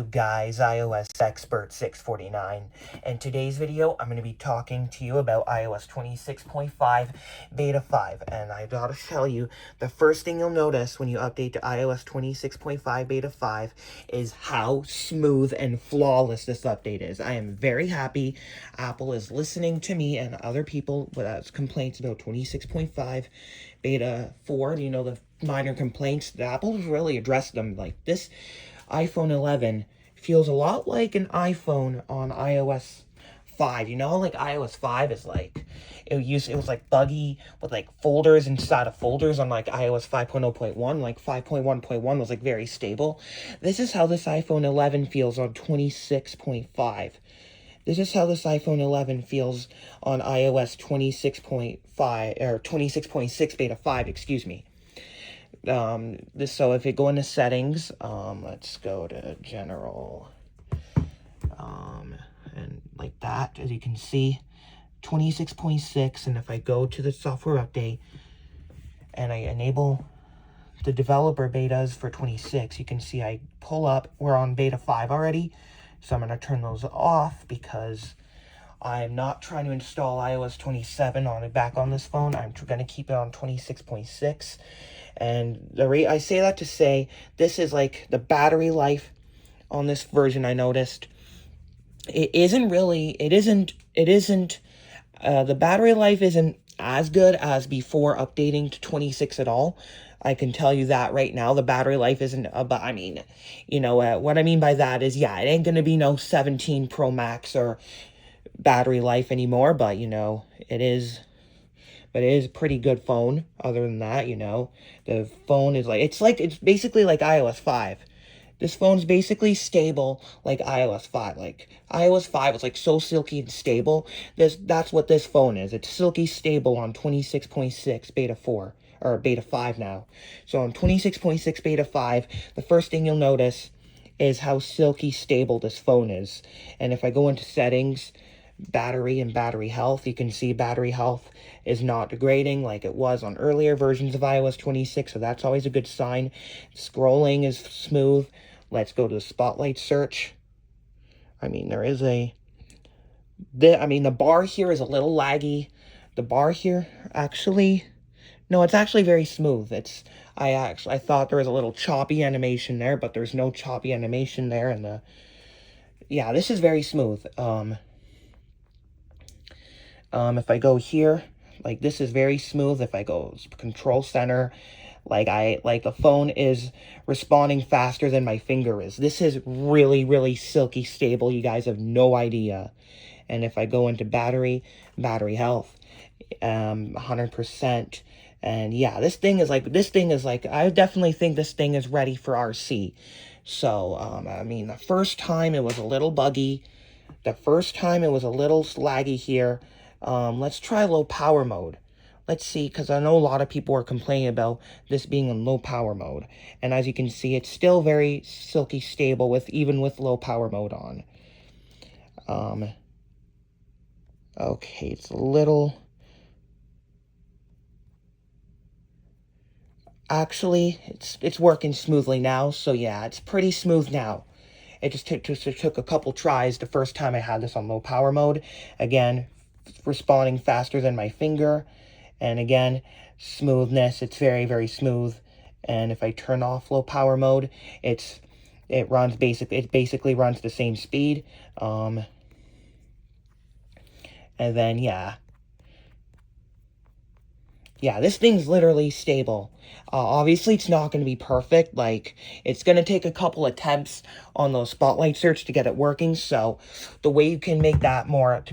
Guys, iOS Expert 649. In today's video, I'm going to be talking to you about iOS 26.5 Beta 5. And I gotta tell you, the first thing you'll notice when you update to iOS 26.5 Beta 5 is how smooth and flawless this update is. I am very happy Apple is listening to me and other people with complaints about 26.5 Beta 4. You know, the minor complaints. Apple's really addressed them. Like this iPhone 11 feels a lot like an iPhone on iOS 5. You know, like iOS 5 is like, it was like buggy with like folders inside of folders on like iOS 5.0.1. Like 5.1.1 was like very stable. This is how this iPhone 11 feels on 26.5. This is how this iPhone 11 feels on iOS 26.5 or 26.6 Beta 5, excuse me. So if you go into settings, let's go to general, and like that, as you can see, 26.6, and if I go to the software update, and I enable the developer betas for 26, you can see I pull up, we're on beta 5 already, so I'm going to turn those off, because I'm not trying to install iOS 27 back on this phone. I'm going to keep it on 26.6. And I say that to say, this is like the battery life on this version. I noticed the battery life isn't as good as before updating to 26 at all. I can tell you that right now. The battery life isn't, but I mean, what I mean by that is, yeah, it ain't going to be no 17 Pro Max or battery life anymore, but it is a pretty good phone. Other than that, the phone is it's basically like iOS 5. This phone's basically stable like iOS 5. Like iOS 5 was like so silky and stable. That's what this phone is. It's silky stable on 26.6 beta 4 or beta 5 now. So on 26.6 beta 5, the first thing you'll notice is how silky stable this phone is. And if I go into settings, battery and battery health, you can see battery health is not degrading like it was on earlier versions of iOS 26, so that's always a good sign. Scrolling is smooth. Let's go to the spotlight search. I mean, the bar here is a little laggy. The bar here, no, it's actually very smooth. I thought there was a little choppy animation there, but there's no choppy animation there, and yeah, this is very smooth. If I go here, like this is very smooth. If I go control center, like the phone is responding faster than my finger is. This is really, really silky stable. You guys have no idea. And if I go into battery health, 100%. And yeah, this thing is like, I definitely think this thing is ready for RC. So, I mean, the first time it was a little buggy. The first time it was a little laggy here. Let's try low power mode. Let's see, because I know a lot of people are complaining about this being in low power mode. And as you can see, it's still very silky stable even with low power mode on. Okay, it's a little... Actually, it's working smoothly now, so yeah, it's pretty smooth now. It just took a couple tries the first time I had this on low power mode. Again, responding faster than my finger. And again, smoothness, it's very, very smooth. And if I turn off low power mode, it basically runs the same speed. And then yeah, this thing's literally stable. Obviously, it's not going to be perfect. Like, it's going to take a couple attempts on those spotlight search to get it working. So, the way you can make that perform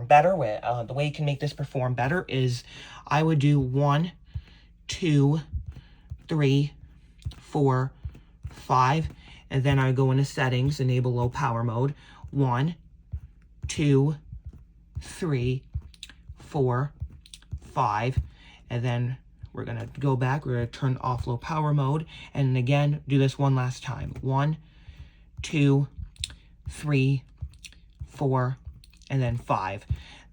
better, the way you can make this perform better is, I would do 1, 2, 3, 4, 5, and then I go into settings, enable low power mode. 1, 2, 3, 4, 5, and then we're going to go back. We're going to turn off low power mode, and again, do this one last time. 1, 2, 3, 4, and then 5.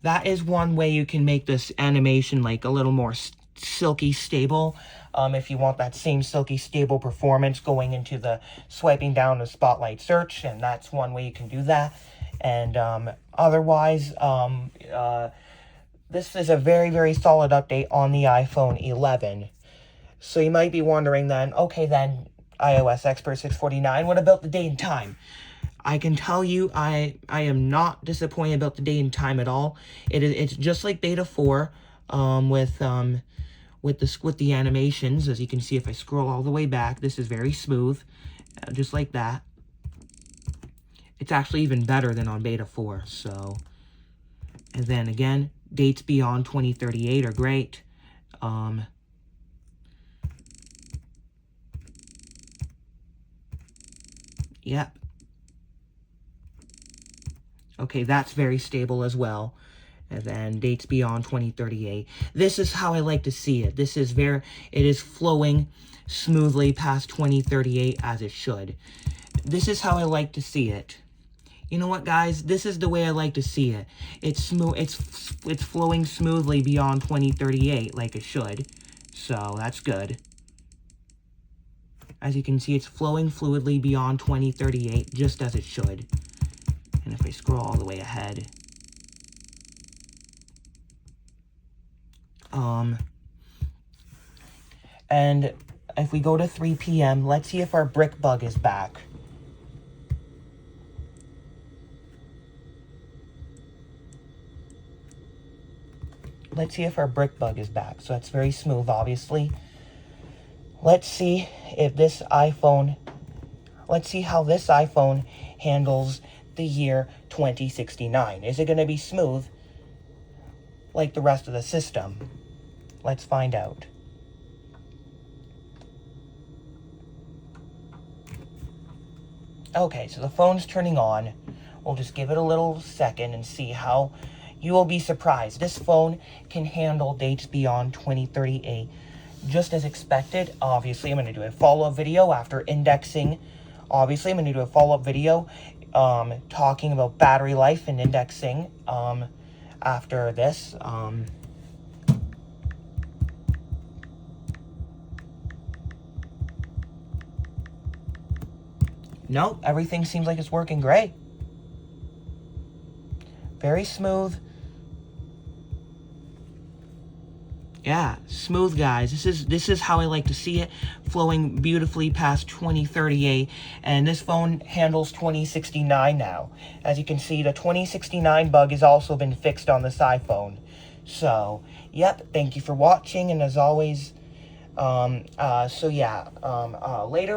That is one way you can make this animation like a little more silky stable. if you want that same silky stable performance going into the swiping down the spotlight search, and that's one way you can do that. And otherwise, this is a very, very solid update on the iPhone 11. So you might be wondering then, okay then, iOS Expert 649, what about the date and time? I can tell you I am not disappointed about the date and time at all. It's just like Beta 4 with the animations. As you can see, if I scroll all the way back, this is very smooth, just like that. It's actually even better than on Beta 4, so. And then again, dates beyond 2038 are great. Yep. Okay, that's very stable as well. And then dates beyond 2038. This is how I like to see it. It is flowing smoothly past 2038 as it should. This is how I like to see it. You know what, guys? This is the way I like to see it. It's smooth. It's flowing smoothly beyond 2038 like it should. So that's good. As you can see, it's flowing fluidly beyond 2038 just as it should. And if I scroll all the way ahead, and if we go to 3 p.m., let's see if our brick bug is back. Let's see if our brick bug is back. So that's very smooth, obviously. Let's see if this iPhone, let's see how this iPhone handles the year 2069. Is it going to be smooth like the rest of the system? Let's find out. Okay, so the phone's turning on. We'll just give it a little second and see how. You will be surprised. This phone can handle dates beyond 2038 just as expected. Obviously, I'm going to do a follow-up video after indexing. Obviously, I'm going to do a follow-up video talking about battery life and indexing after this. Nope, everything seems like it's working great. Very smooth. Yeah, smooth, guys. This is how I like to see it, flowing beautifully past 2038, and this phone handles 2069 now. As you can see, the 2069 bug has also been fixed on this iPhone. So, yep, thank you for watching, and as always, later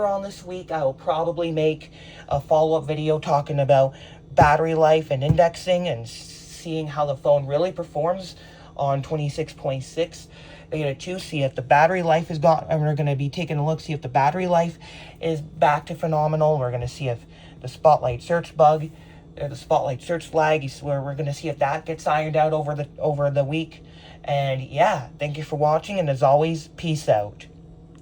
on this week, I will probably make a follow-up video talking about battery life and indexing and seeing how the phone really performs on 26.6 beta 2, see if the battery life is gone, and we're going to be taking a look, see if the battery life is back to phenomenal. We're going to see if the spotlight search bug, or the spotlight search flag, is where we're going to see if that gets ironed out over the week. And yeah, thank you for watching, and as always, peace out.